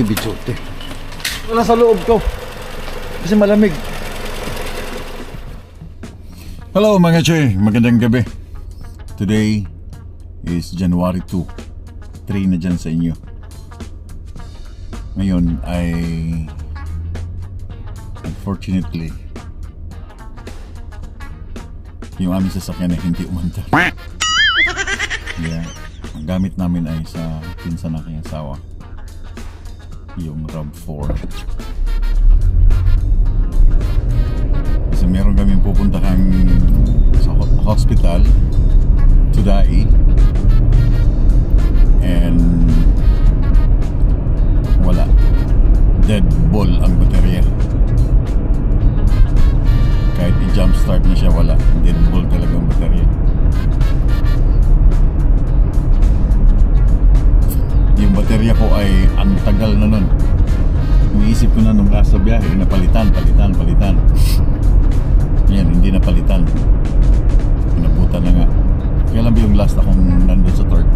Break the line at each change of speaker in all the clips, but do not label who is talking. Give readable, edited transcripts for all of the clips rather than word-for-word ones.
bichote. Wala sa loob ko. Kasi malamig. Hello mga Che, magandang gabi. Today is January 2. 3 na dyan sa inyo. Ngayon ay unfortunately yung aming sasakyan ay hindi umanda. Yeah. Ang gamit namin ay sa pinsan ng aking asawa, yung RAV4. Kasi meron kaming pupuntahan sa hospital today, and wala, dead ball ang baterya. Kahit i-jump start na siya, wala, dead ball talaga ang baterya. Yung baterya ko ay ang tagal na nun. Iniisip ko na nung nasa biyahe na palitan. Yan, hindi na palitan. Pinabutan na nga. Kailan ba yung last akong nandun sa torque?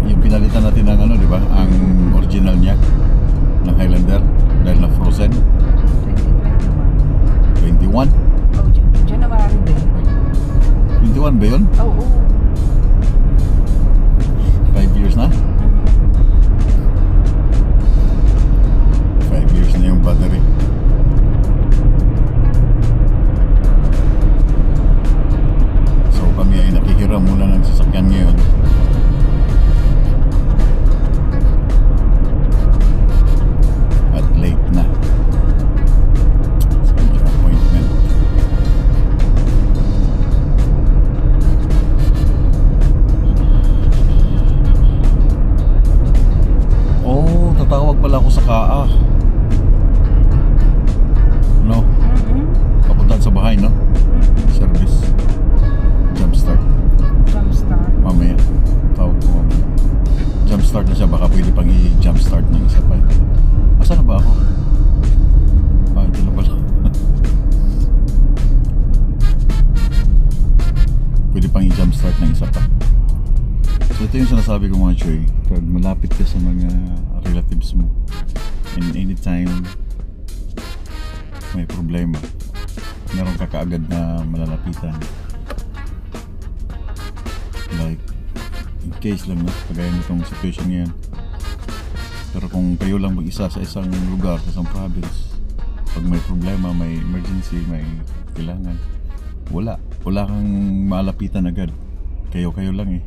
Yung pinalitan natin ng ano, di ba? Ang original niya ng Highlander dahil na frozen. 21?
Oh, January din.
21 ba yun?
Oo.
5 years na? 5 years na yung battery. So kami ay nakihiram muna ng sasakyan ngayon. At late na sa aming appointment. Oh, tatawag pala ako sa KAA. No? Papunta sa bahay, no? Service. Jumpstart.
Jumpstart.
Mamaya. Tawag ko mamaya. Jumpstart na siya. Baka pwede pang i-jumpstart ng isa pa. Asa na ba ako? Ito na pala. Pwede pang i-jumpstart ng isa pa. So ito yung sinasabi ko mga Choy. Pag malapit ka sa mga relatives mo, and anytime may problema, meron ka kaagad na malalapitan. Like, in case lang na, kagaya nitong situation ngayon. Pero kung kayo lang mag-isa sa isang lugar, sa isang province, pag may problema, may emergency, may kailangan, wala kang malapitan agad. Kayo lang eh.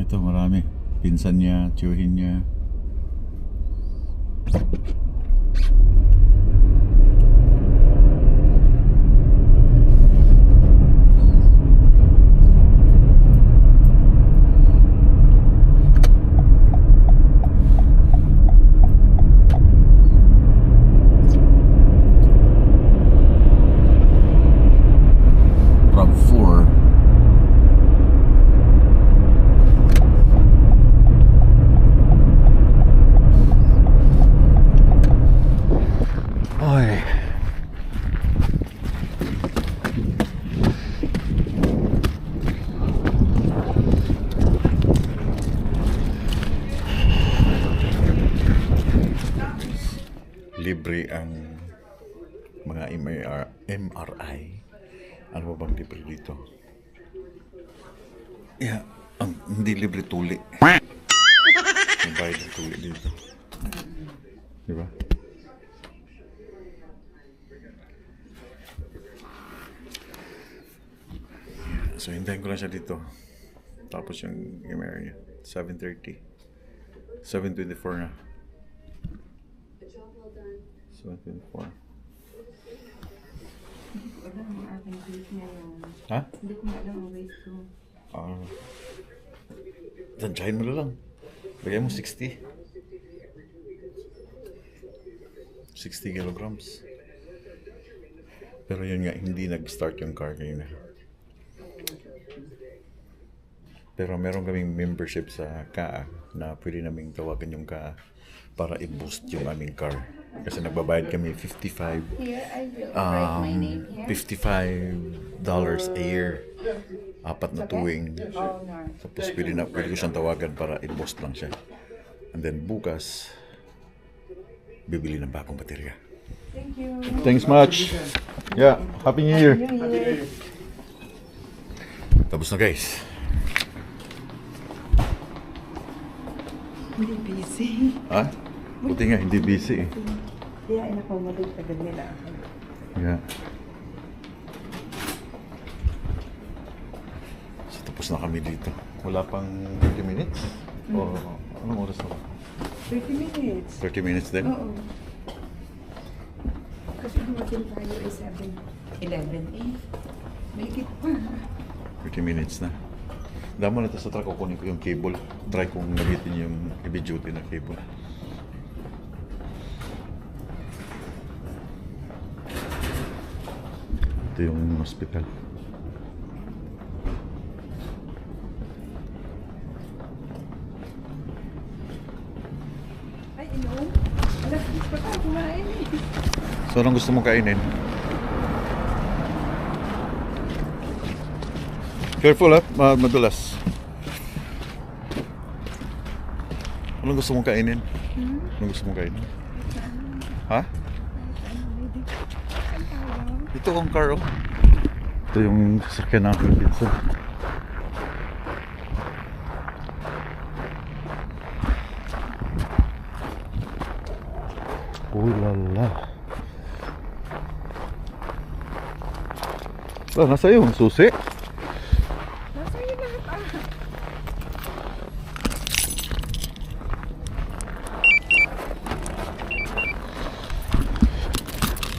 Ito marami. Pinsan niya, tiyuhin niya. RAV4. Oy. Libre ang mga MRI. Ano ba bang libre dito? Yeah, hindi libre tuli. May bayad ng tuli dito. Diba? So hintayin ko lang siya dito. Tapos yung MRI niya 7:30. 7:24 na. 7:24. Ha?
Hindi ko alam ang weight ko.
Tansyahin mo na lang. Bigay mo 60 kilograms. Pero yun nga, hindi nag-start yung car kanina. Pero meron kaming membership sa KAA na pwede naming tawagan yung KAA para i-boost yung aming car. Kasi nagbabayad kami $55 a year 4 na tuwing.
Oh, no.
Tapos pwede ko siyang tawagan para i-post lang siya. And then bukas, bibili ng bagong baterya.
Thank you.
Thanks much. Yeah, Happy New Year.
New Year.
Tapos na guys.
Hindi busy.
Ha? Buti nga, hindi busy eh.
Kaya in-accommodate agad nila.
Yeah. So, tapos na kami dito. Wala pang 30 minutes? O anong oras na ba?
30 minutes.
30 minutes din?
Oo. Kasi dumating tayo ay 7:11 eh. May higit pa.
30 minutes na. Damo na ito sa truck, kukunin ko yung cable. Try kong nabitin yung heavy duty na cable. Ito yung hospital.
Ay, inom? Alas, pa tayo kumain eh.
So, anong gusto mong kainin? Careful ha, madulas. Anong gusto mong kainin? Anong gusto mong kainin? Ha? Ito ang car oh. Ito yung sasakyan natin dito. Uy lala. Ah, nasa iyo ang susi.
Nasa iyo lahat ah.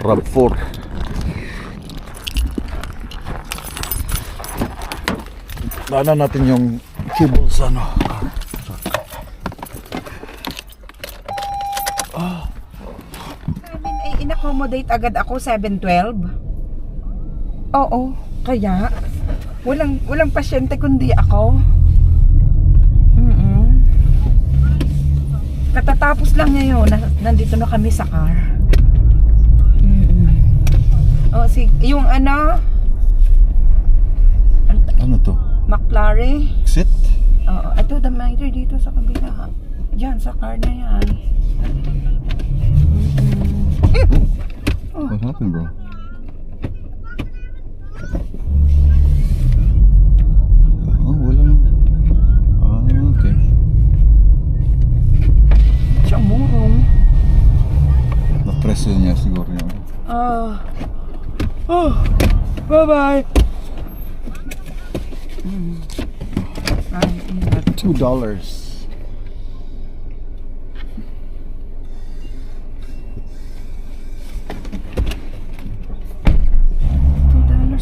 RAV4. Daanan natin yung cable sa ano.
Namin ay in-accommodate agad ako 7:12. Oo, kaya walang pasyente kundi ako. Katatapos lang ngayon, nandito na kami sa car. Oh, yung ano?
Ano to?
McLaren.
Exit?
Oo, ito divider dito sa kabila. Yan, sa car na yan.
What happened, bro? Oh, wala na. Ah, okay.
Siyang murong.
Na-press niya siguro yun.
Bye-bye. Ay, ingat.
$2.
$2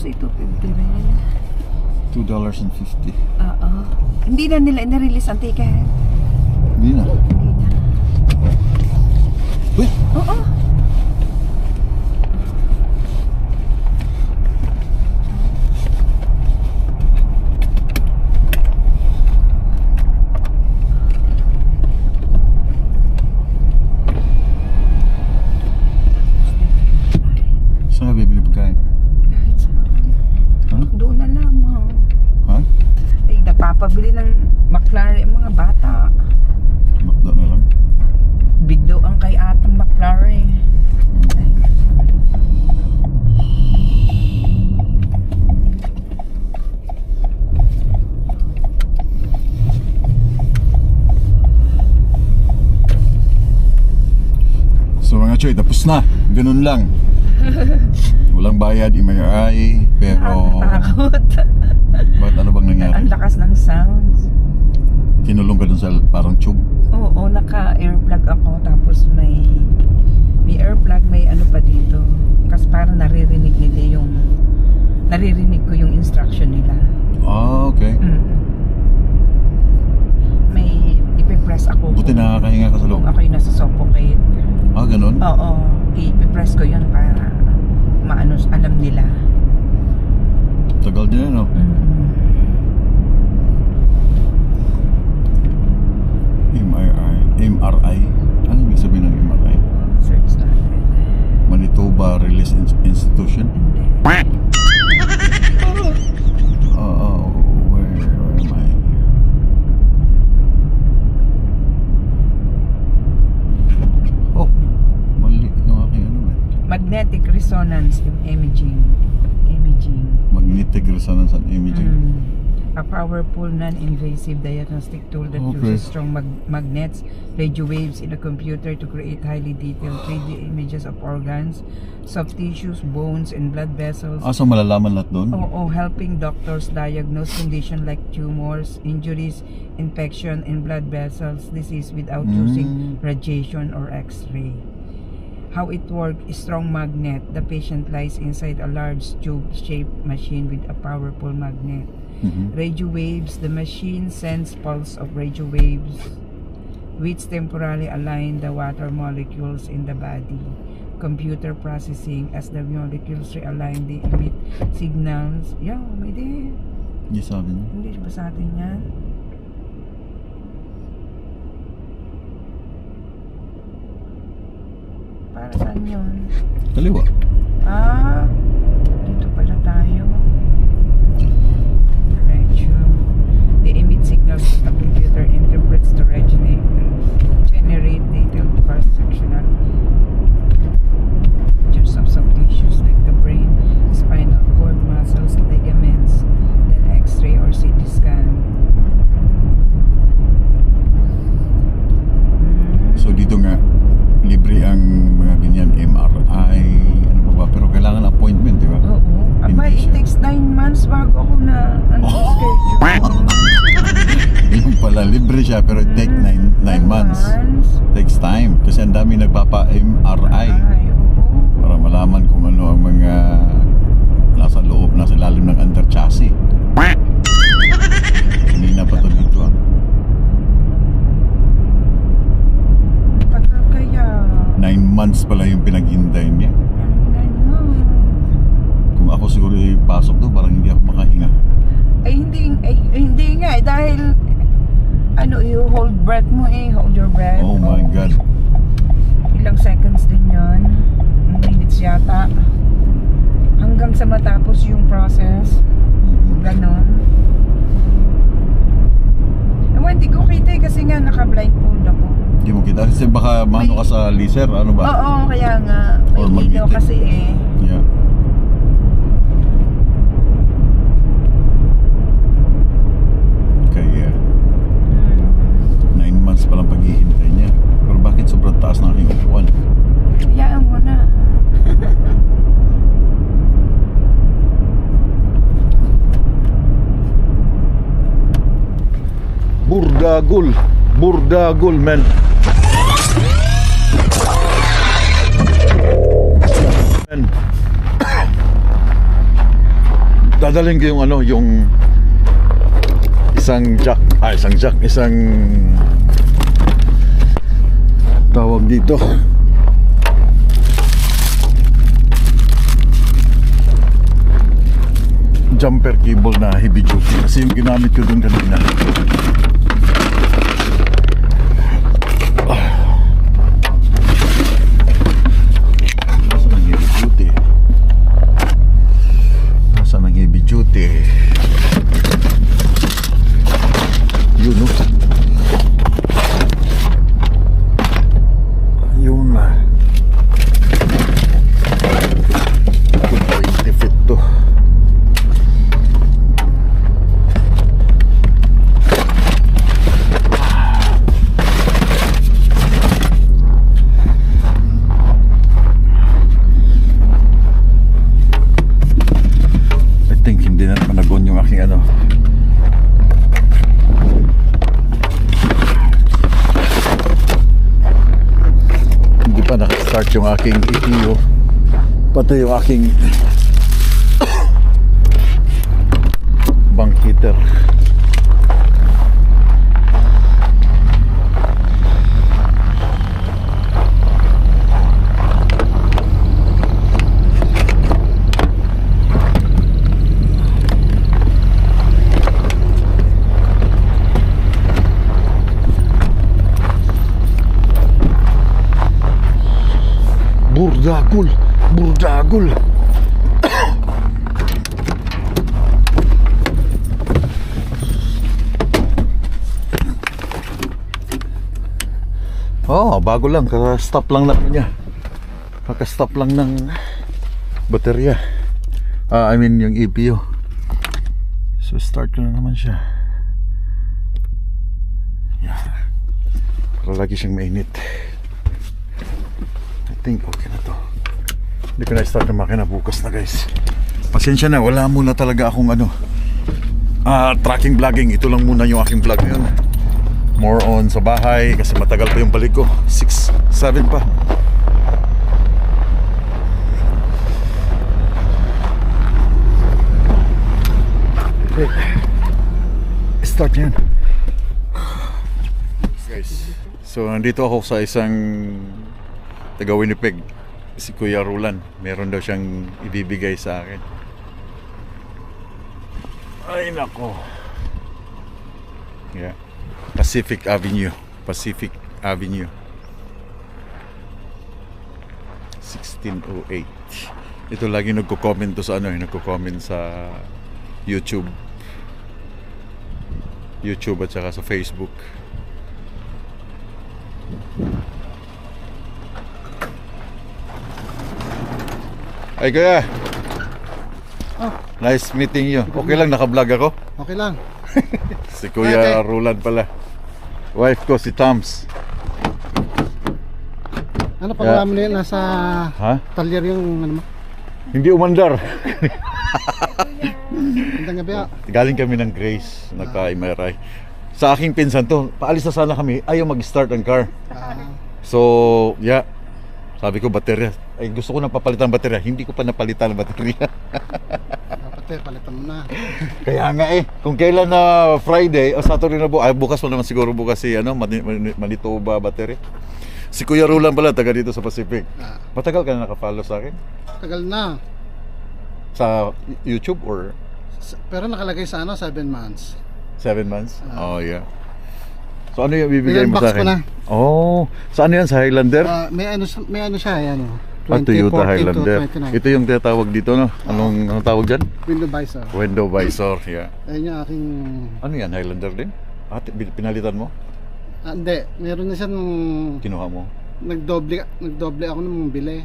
ito, 50 rin.
$2.50.
Oo. Hindi na nila inarelease ang ticket.
Hindi na.
Hindi na.
Uy!
Oo.
Saan ka bibili pagkain?
Kahit saan.
Ha?
Doon na lamang.
Ha?
Ay, nagpapabili ng McLaren ang mga bata.
Makda na lang.
Big daw ang kay atang McLaren.
So mga choy, tapos na. Ganun lang. Walang bayad, MRI, pero
Nakakatakot.
bakit ano bang nangyari?
Ang lakas ng sounds.
Kinulong ka dun sa parang tube.
Oo, naka-airplug ako. Tapos may airplug, may ano pa dito. Kasi parang naririnig ko yung instruction nila.
Ah, okay.
May ipipress ako.
Buti nakakahinga ka sa loob.
Kung ako yung nasa suffocate.
Ah, ganun?
Oo, ipipress ko yun para alam nila.
Tagal din ano? MRI? Ano ibig sabihin ng MRI?
Search natin.
Manitoba Release Institution?
Hindi.
Oo.
magnetic resonance imaging.
Magnetic resonance and imaging.
A powerful non-invasive diagnostic tool that
Okay.
uses strong magnets, radio waves in a computer to create highly detailed 3D images of organs, soft tissues, bones, and blood vessels.
So malalaman lahat doon?
Oo, helping doctors diagnose conditions like tumors, injuries, infection, and blood vessels disease without using radiation or X-ray. How it works is strong magnet. The patient lies inside a large tube-shaped machine with a powerful magnet. Radio waves. The machine sends pulse of radio waves which temporarily align the water molecules in the body. Computer processing. As the molecules realign, they emit signals. May di.
Hindi sabi niya.
Hindi ba sa atin yan? Para saan yun?
Kaliwa.
Dito pala tayo. Radio. They emit signals that the computer interprets to generate detailed cross-sectional pictures of some tissues like the brain, spinal cord, muscles, ligaments, then X-ray or CT scan.
So dito nga, libre ang mga ganyan, MRI, ano pa ba, pero kailangan appointment, di ba?
Oo. Aba,
Hindi
it
siya.
takes 9 months bago ako na schedule.
Yung pala, libre siya, pero it take 9 months. Takes time, kasi ang dami nagpapa-MRI
Ay, oo.
para malaman kung ano ang mga nasa loob, nasa lalim ng under chassis. Kanina pa to dito ah.
Tagal kaya.
9 months pala yung pinaghintay niya.
Ano?
Kung ako siguro ipasok doon, parang hindi ako makahinga.
Hindi nga dahil you hold breath mo hold your breath.
Oh my God.
Ilang seconds din yun, minutes yata, hanggang sa matapos yung process, ganon. Hindi ko kita kasi nga naka-blindfold ako.
Hindi mo kita kasi baka mano ka sa laser, ano ba?
Oo, kaya nga may
Or
ilaw
magnetic.
kasi
Yeah. Kaya 9 months palang paghihintay niya. Pero bakit sobrang taas ng aking upuan?
Hayaan mo na.
Burdagul man. Dadalhin ko yung yung isang tawag dito, jumper cable na heavy duty kasi yung ginamit ko dun kanina. Nasaan ang heavy duty? Yun no? Yun na. 20 feet to. I think hindi na managon yung aking hindi pa nakastart yung aking ECU, pati yung aking bank heater. Burdagul. Oh, bago lang, stop lang naman niya. Kakastop lang ng baterya. I mean yung EPU. So start ko na naman siya. Yeah. Para lagi siyang mainit. I think okay na to. Hindi ko na start na makina bukas na guys. Pasensya na, wala muna talaga akong tracking vlogging. Ito lang muna yung aking vlog ngayon. More on sa bahay kasi matagal pa yung balik ko. 6, 7 pa. Okay. Start yan. Guys, so nandito ako sa isang taga Winnipeg, si Kuya Roland. Meron daw siyang ibibigay sa akin. Ay nako. Yeah. Pacific Avenue. 1608. Ito lagi nagko-comment to sa nagko-comment sa YouTube at saka sa Facebook. Ay kuya. Nice meeting you. Okay lang, naka-vlog ako?
Okay lang.
Si Kuya Roland pala. Wife ko si Toms.
Ano pag mo na nasa talyer yung ano mo?
Hindi umandar.
Magandang gabi.
Galing kami ng Grace, nagka-MRI. Sa aking pinsan to, paalis na sana kami, ayaw mag-start ang car. So, yeah. Sabi ko, baterya. Ay, gusto ko nang papalitan ng baterya. Hindi ko pa napalitan ng baterya.
Dapat palitan mo na.
Kaya nga kung kailan na Friday o Saturday na bukas mo naman siguro bukas si Manitoba baterya. Si Kuya Roland pala, taga dito sa Pacific. Matagal ka na nakafollow sa akin?
Tagal na.
Sa YouTube or?
Pero nakalagay sa 7 months.
7 months? Oh yeah. So ano yung bibigay mo sa akin?
Ko na.
Oh, saan yan? Sa Highlander?
May ano siya, ayan.
Toyota
2014
Highlander.
to 29.
Ito yung tinatawag dito, no? Anong tawag dyan?
Window visor.
Window visor, yeah.
Ayun yung aking...
Ano yan? Highlander din? Pinalitan mo?
Hindi, meron na siyang...
Kinuha mo?
Nagdoble ako nung bili.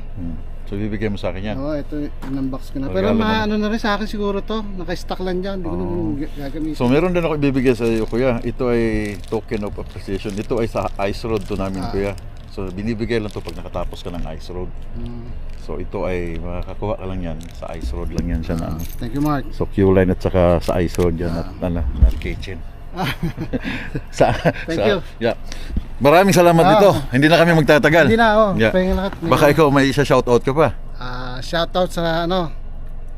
So bibigay mo sa akin yan?
Oo, ito in-unbox ko na.
Regalo
Pero
mo.
ano na rin sa akin siguro to. Naka-stock lang dyan. Hindi ko naman gagamitin.
So meron din ako ibibigay sa iyo kuya. Ito ay token of appreciation. Ito ay sa ice road to namin kuya. So binibigay lang to pag nakatapos ka ng ice road. So ito ay makakakuha ka lang yan. Sa ice road lang yan siya na.
Thank you, Mark.
So Q-line at saka sa ice road yan at na kitchen.
Thank you.
Yeah. Maraming salamat dito. Hindi na kami magtatagal.
Hindi na,
Yeah. Baka ikaw may isa-shoutout ka pa.
Shoutout sa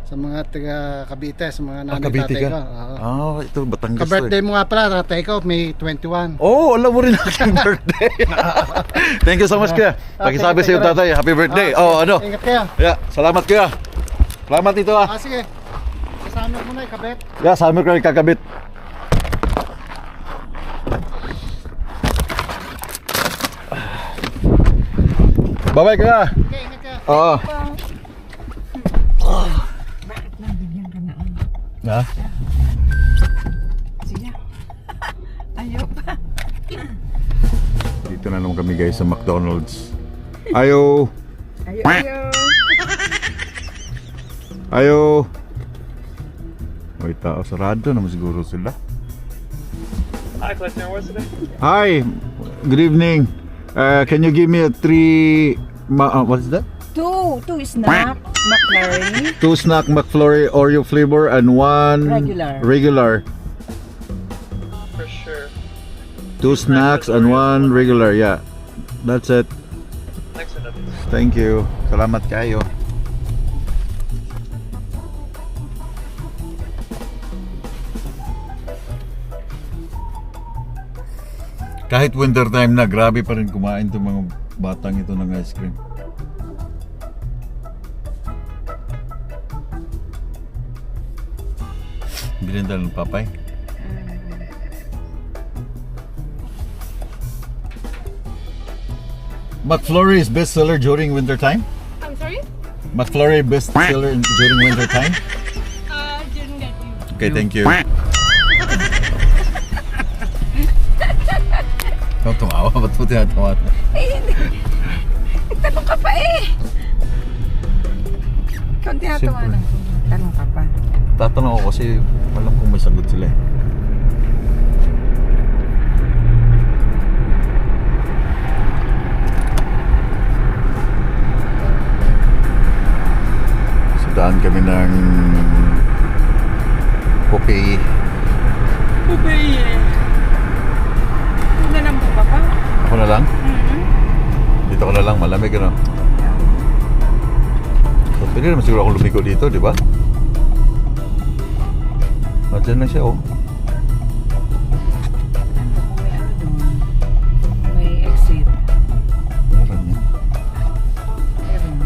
sa mga taga Cavite, sa mga nanay
Cavite
tatay
ka?
ko.
Ito Batangas to
Ka-birthday mo nga pala, tatay ko, May 21.
Oh, alam mo rin aking birthday. Thank you so much kuya. Pakisabi sa iyo tatay, happy birthday.
Ingat kayo.
Yeah, salamat kuya. Salamat dito
Sige. Kasama mo na ikabit.
Yeah, sa amin ko kakabit. Bye-bye kuya.
Okay, ingat kayo.
Oo.
Bakit nabigyan ka na?
Ha?
Sige. Ayaw pa.
Dito na naman kami guys sa McDonald's. Ayaw. Ayaw. May tao, sarado naman siguro sila.
Hi, Clifton. What's today?
Hi, good evening. Can you give me a 3 what is that?
Two snack McFlurry.
2 snack McFlurry Oreo flavor and 1 regular.
For sure.
2 snacks and 1 regular, yeah. That's it.
Thanks for nothing.
Thank you. Salamat kayo. Kahit winter time na, grabe pa rin kumain itong mga batang ito ng ice cream. Bilhin tayo ng papay. McFlurry is best seller during winter time?
I'm sorry?
McFlurry best seller during winter time?
Didn't get you.
Okay, thank you. Ikaw tumawa, ba't mo tinatawa?
Tanong ka pa Ikaw ang tinatawanan ko. Tanong ka pa.
Tatanong ako kasi alam kong may sagot sila eh. So daan kami ng Popeye.
Ubay eh. Huwag na lang ba pa?
Ako na lang? Dito ko na lang, malamig ano? So, pwede naman siguro akong lumigo dito, di ba? Nandiyan na siya oh.
May ano doon. May exit.
Meron niya.
Meron.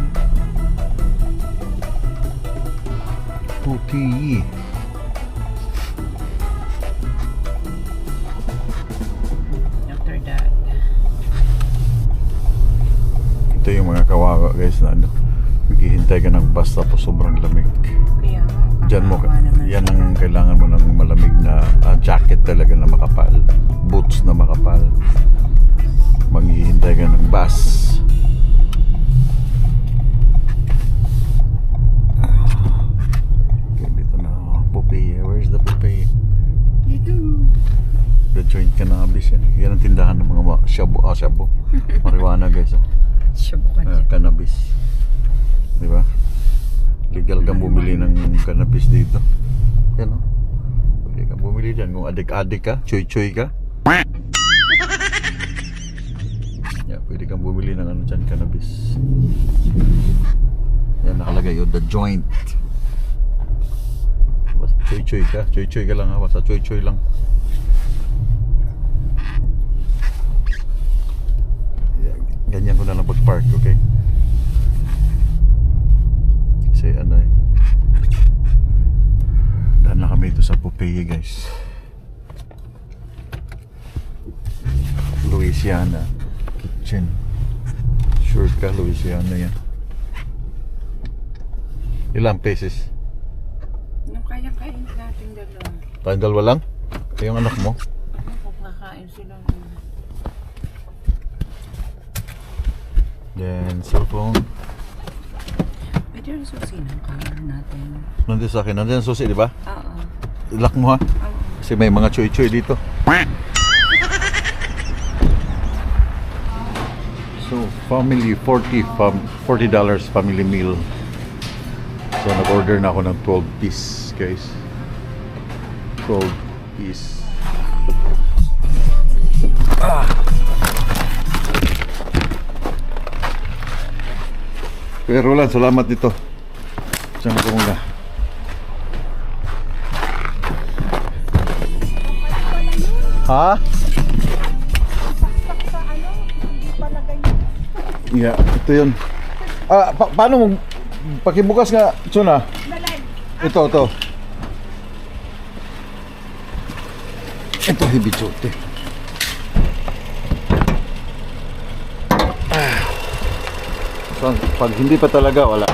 Popeye.
After that.
Ito yung mga kawawa guys na ano. Maghihintay ka ng bus tapos sobrang lamig.
Kaya
Diyan mo,
kakaawa naman
yan
sila.
ang kailangan mo ng malamig na jacket talaga na makapal. Boots na makapal. Maghihintay ka ng bus. Okay, dito na ako. Popeye. Where's the Popeye?
Dito.
The joint cannabis yan. Yan ang tindahan ng mga shabu. Shabu. Marijuana guys.
Shabu ka dyan.
Cannabis. Di ba? Legal kang bumili ng cannabis dito. Yan o. Pwede kang bumili dyan. Kung adik-adik ka, choy-choy ka. Yeah, pwede kang bumili ng ano dyan, cannabis. Yan nakalagay yun, the joint. Basta choy-choy ka. Choy-choy ka lang ha. Basta choy-choy lang. Yeah, ganyan ko na lang pag-park, okay? Kasi ano eh, daan na kami ito sa Popeye guys. Louisiana Kitchen. Sure ka Louisiana yan. Ilang pesos?
Nung kaya-kain natin dalawa.
Tayong dalawa lang? Ito yung anak mo?
Ano kung kakain sila?
Then cellphone.
Pwede rin susi ng car natin.
Nandun sa akin, nandun ang susi di ba?
Oo.
Lock mo ha?
Oo.
Kasi may mga choy-choy dito. So, family, $40 family meal. So, nag-order na ako ng 12 piece, guys. 12 piece. Kuya Roland, salamat dito. Diyan ko muna. Ha? Yeah, ito yun. Paano mo? Pakibukas nga, Chuna. Ito. Ito, hibichote. So, pag hindi pa talaga, wala.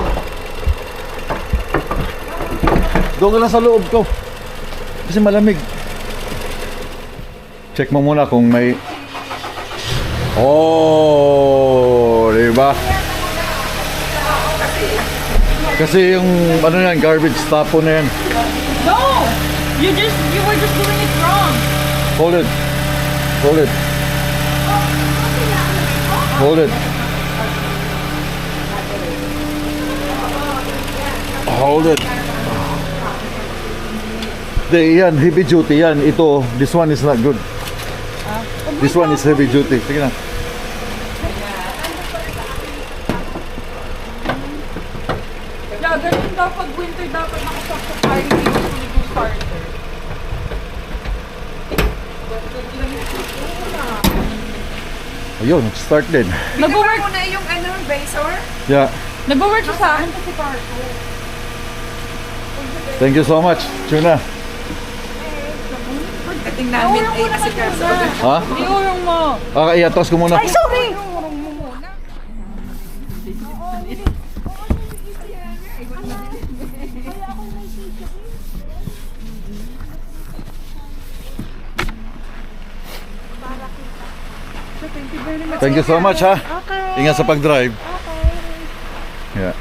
Doon ka lang sa loob ko. Kasi malamig. Check mo muna kung may... Oh, diba? Kasi yung ano yan, garbage tapo na yan.
No! You were just doing it wrong.
Hold it. Hold it. Hold it. Hold it. Yan, heavy duty yan. Ito, this one is not good. This one is heavy duty. Sige na.
Yeah, ganun daw pag winter dapat nakasaksak tayo dito starter.
Ayun, start din.
Nag-work
na yung ano, Basor?
Yeah.
Nag-work siya sa akin kasi parko.
Thank you so much, Chuna.
Pagdating namin ay kasi kaso.
Ha?
Iurong mo.
Iatos ko muna.
Ay, sorry!
Thank you so much ha.
Okay.
Ingat sa pag-drive.
Okay.
Yeah.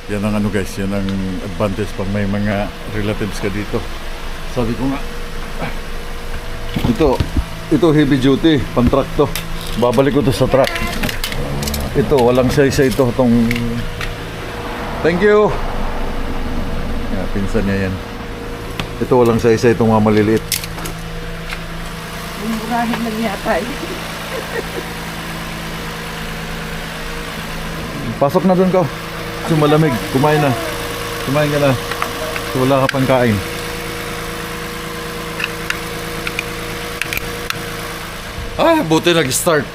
Yan ang ano guys, yan ang advantage pag may mga relatives ka dito. Sabi ko nga, ito heavy duty, pang truck to. Babalik ko to sa truck. Ito, walang size ito, tong... Thank you! Yan, pinsan niya yan. Ito, walang size itong mga maliliit.
Murahin lang yata eh.
Pasok na doon ka. Kasi malamig. Kumain na. Kumain ka na. Kasi wala ka pang kain. Buti nag-start.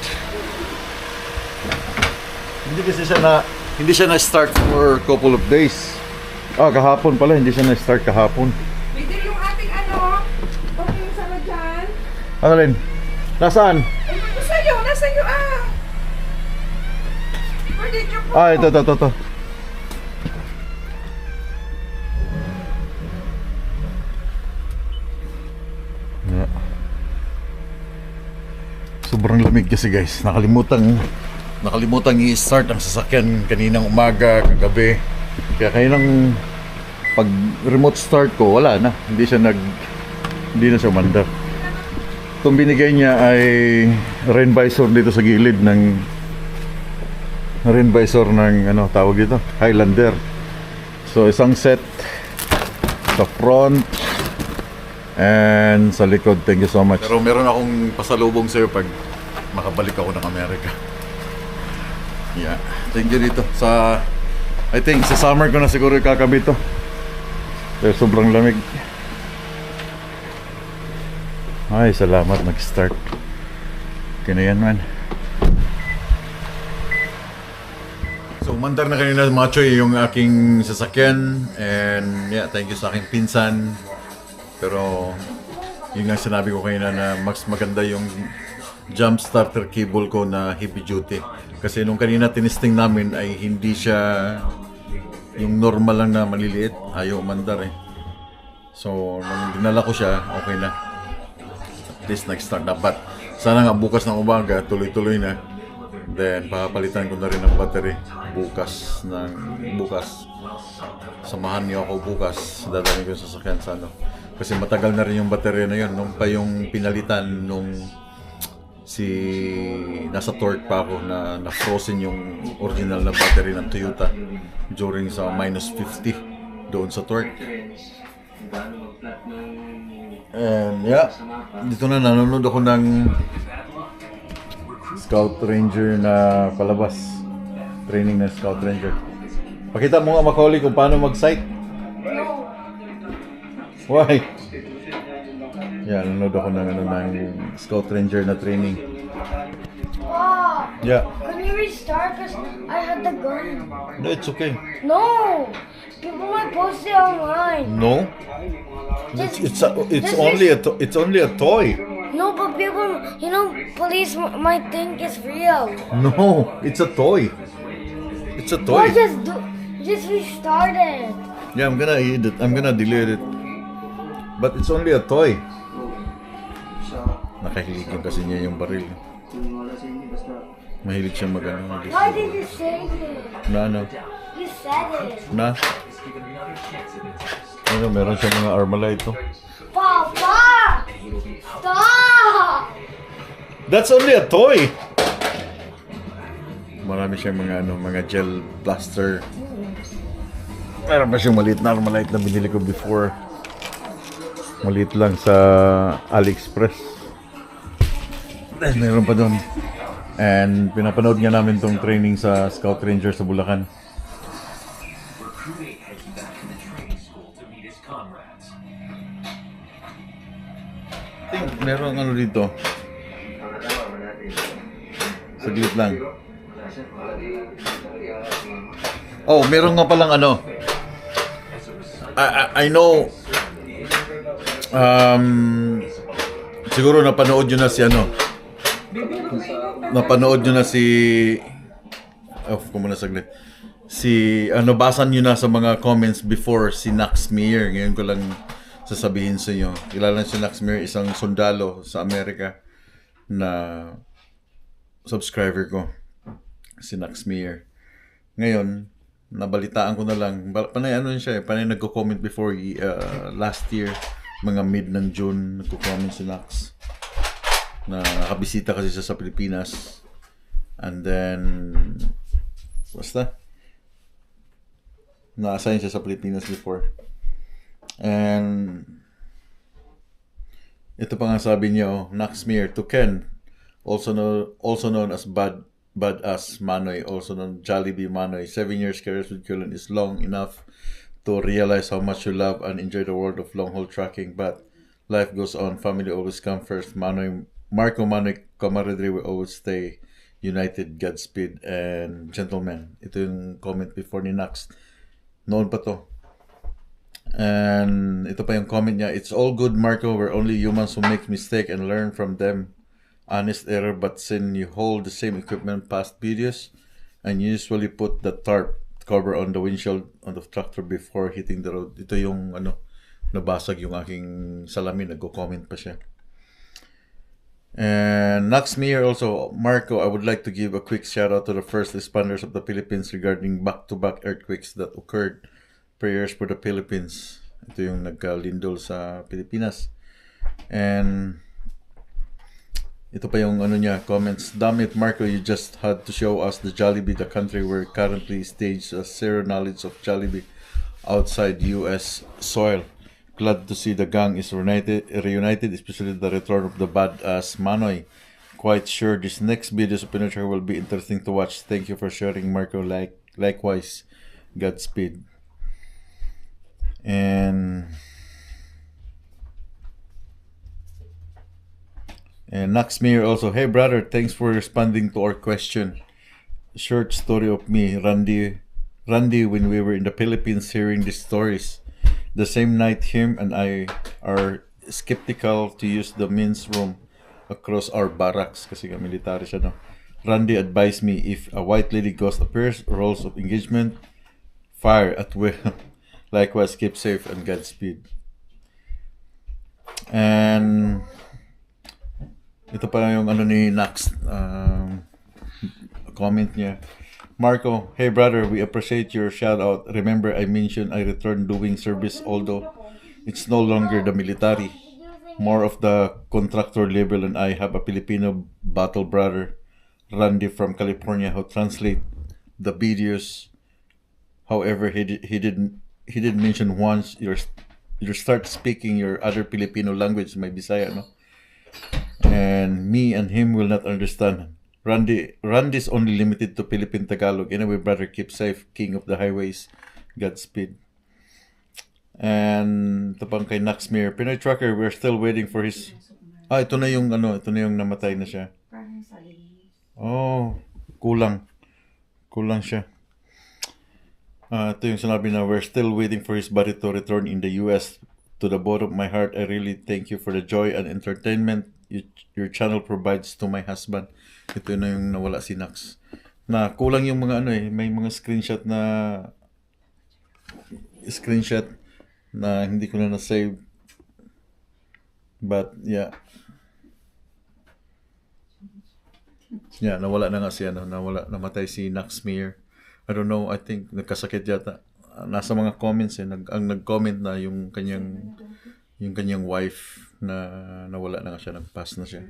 Hindi siya na-start for a couple of days. Kahapon pala. Hindi siya na-start kahapon.
Pwede yung ating ano? Okay yung sama dyan?
Ano rin? Nasaan?
Eh, nasa iyo ah! Pwede nyo po.
Ito. Yeah. Sobrang lamig kasi guys. Nakalimutan i-start ang sasakyan kaninang umaga, kagabi. Kaya kaninang pag remote start ko, wala na. Hindi na siya umandar. Itong binigay niya ay rain visor dito sa gilid ng ano tawag dito, Highlander. So isang set sa front and sa likod. Thank you so much. Pero meron akong pasalubong sa'yo pag makabalik ako ng Amerika. Yeah, thank you dito. I think sa summer ko na siguro kakabit to. Pero sobrang lamig. Ay, salamat nag-start. Okay na yan man. So, umandar na kanina mga choy yung aking sasakyan. And yeah, thank you sa aking pinsan. Pero yun nga sinabi ko kanina na mas maganda yung jump starter cable ko na heavy duty. Kasi nung kanina tinisting namin ay hindi siya yung normal lang na maliliit. Ayaw umandar eh. So, nung dinala ko siya, okay na. At least nag-start na. But sana nga bukas ng umaga, tuloy-tuloy na. Then, papalitan ko na rin ng battery bukas. Samahan niyo ako bukas. Dadalhin ko yung sasakyan sa ano. Kasi matagal na rin yung battery na yun. Nung pa yung pinalitan nung nasa torque pa ako na frozen yung original na battery ng Toyota during sa minus 50 doon sa torque. And yeah, dito na nanonood ako ng Scout Ranger na palabas. Training ng Scout Ranger. Pakita mo nga Macaulay kung paano mag-sight. Why? Yan, nanonood ako ng Scout Ranger na training.
Wow.
Yeah.
Can you restart? Because I had the gun.
No, it's okay.
No. People might post it online.
No? It's only a toy.
No, but people, police might think it's real.
No, it's a toy. It's a
Or
toy.
just restart it.
Yeah, I'm gonna delete it. But it's only a toy. Nakahilig kasi niya yung baril. Mahilig siya magano.
Why did you say it?
Na ano?
You said it.
Na? Ano, meron siya mga Armalite to.
Papa! Stop!
That's only a toy! Marami siyang mga gel blaster. Meron pa siyang maliit na Armalite na binili ko before. Maliit lang sa AliExpress. Meron pa doon. And pinapanood nga namin tong training sa Scout Ranger sa Bulacan. I think meron dito. Saglit lang. Oh, meron nga palang I know siguro napanood nyo na si off ko muna saglit. Basa nyo na sa mga comments before si Nax Meyer. Ngayon ko lang sasabihin sa inyo. Kilala si Nax Meyer, isang sundalo sa Amerika na subscriber ko. Si Nax Meyer. Ngayon, nabalitaan ko na lang. Panay ano siya panay nagko-comment before last year, mga mid ng June, nagko-comment si Nax. Na nakabisita kasi siya sa Pilipinas. And then, basta, na-assign siya sa Pilipinas before. And, ito pa nga sabi niya, Naxmir to Ken, also known as Badass Manoy, also known Jollibee Manoy. 7 years career with Kulan is long enough to realize how much you love and enjoy the world of long-haul trucking, but life goes on. Family always come first. Marco Manoy camaraderie will always stay united. Godspeed and gentlemen. Ito yung comment before ni Nax. Noon pa to. And ito pa yung comment niya. It's all good, Marco. We're only humans who make mistake and learn from them. Honest error, but since you hold the same equipment past videos and you usually put the tarp cover on the windshield on the tractor before hitting the road. Ito yung nabasag yung aking salamin, nagko-comment pa siya. And Naxmir also, Marco, I would like to give a quick shout out to the first responders of the Philippines regarding back-to-back earthquakes that occurred. Prayers for the Philippines. Ito yung nagkalindol sa Pilipinas. And ito pa yung comments. Damn it, Marco, you just had to show us the Jollibee, the country where currently staged a zero knowledge of Jollibee outside U.S. soil. Glad to see the gang is reunited, especially the return of the Badass Manoy. Quite sure this next videos of Pinoy will be interesting to watch. Thank you for sharing, Marco. Likewise, Godspeed. And Naxmir also, hey brother, thanks for responding to our question. Short story of me, Randy, when we were in the Philippines hearing these stories. The same night, him and I are skeptical to use the men's room across our barracks kasi nga military siya, no? Randy advised me if a white lady ghost appears, rules of engagement, fire at will. Likewise, keep safe and Godspeed. And ito pa yung ni Nax comment niya. Marco, hey brother, we appreciate your shout out. Remember I mentioned I returned doing service, although it's no longer the military, more of the contractor level, and I have a Filipino battle brother, Randy from California, who translate the videos. However, he did mention once you start speaking your other Filipino language, may Bisaya, no? And me and him will not understand. Randy's only limited to Philippine Tagalog. Anyway, brother, keep safe. King of the highways. Godspeed. And ito pang kay Naxmir. Pinoy Trucker, we're still waiting for his... ito na yung namatay na siya. Oh, kulang. Kulang siya. Ito yung sinabi na we're still waiting for his body to return in the US. To the bottom of my heart, I really thank you for the joy and entertainment your channel provides to my husband. Ito na yung nawala si Nax. Na kulang yung mga may mga screenshot na hindi ko na na-save. But yeah. Yeah, nawala na nga siya, namatay si Naxmir. I don't know, I think nagkasakit yata. Nasa mga comments ang nag-comment na yung kanyang wife na nawala na nga siya, nag-pass na siya.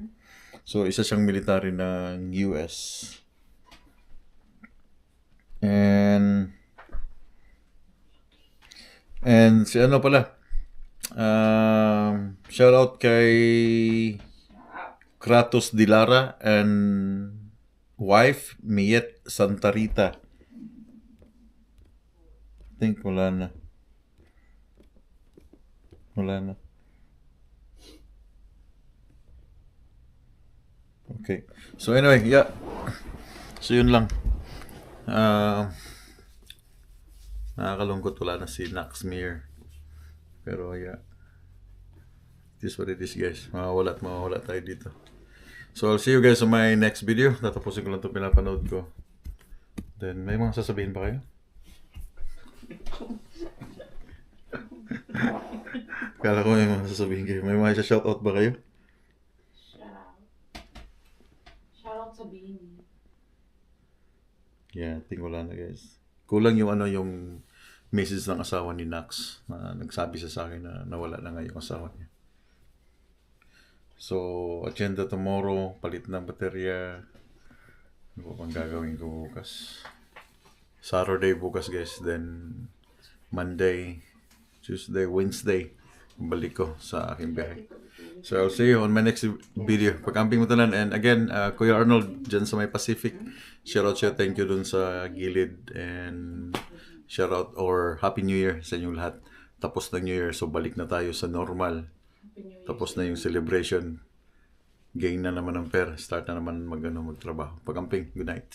So isa siyang military ng US. And si pala, shout out kay Kratos Dilara and wife Miet Santa Rita. I think wala na. Okay. So anyway, yeah. So yun lang. Nakakalungkot, wala na si Naxmir. Pero yeah. It is what it is, guys. Mawawala tayo dito. So I'll see you guys on my next video. Tatapusin ko lang ito pinapanood ko. Then may mga sasabihin pa kayo? Kala ko may mga sasabihin kayo. May mga shoutout ba kayo?
Shoutout sa Bini.
Yeah, I think wala na, guys. Kulang yung yung message ng asawa ni Nax na nagsabi sa akin na nawala na nga yung asawa niya. So, agenda tomorrow, palit ng baterya. Ano pa bang gagawin ko bukas? Saturday bukas guys, then Monday, Tuesday, Wednesday, balik ko sa aking biyahe. So, I'll see you on my next video. Pagkamping mo tanan. And again, Kuya Arnold, dyan sa may Pacific, shout out siya, thank you dun sa gilid. And shout out or Happy New Year sa inyong lahat. Tapos na New Year, so balik na tayo sa normal. Tapos na yung celebration. Gain na naman ng pera. Start na naman magtrabaho. Pagkamping, good night.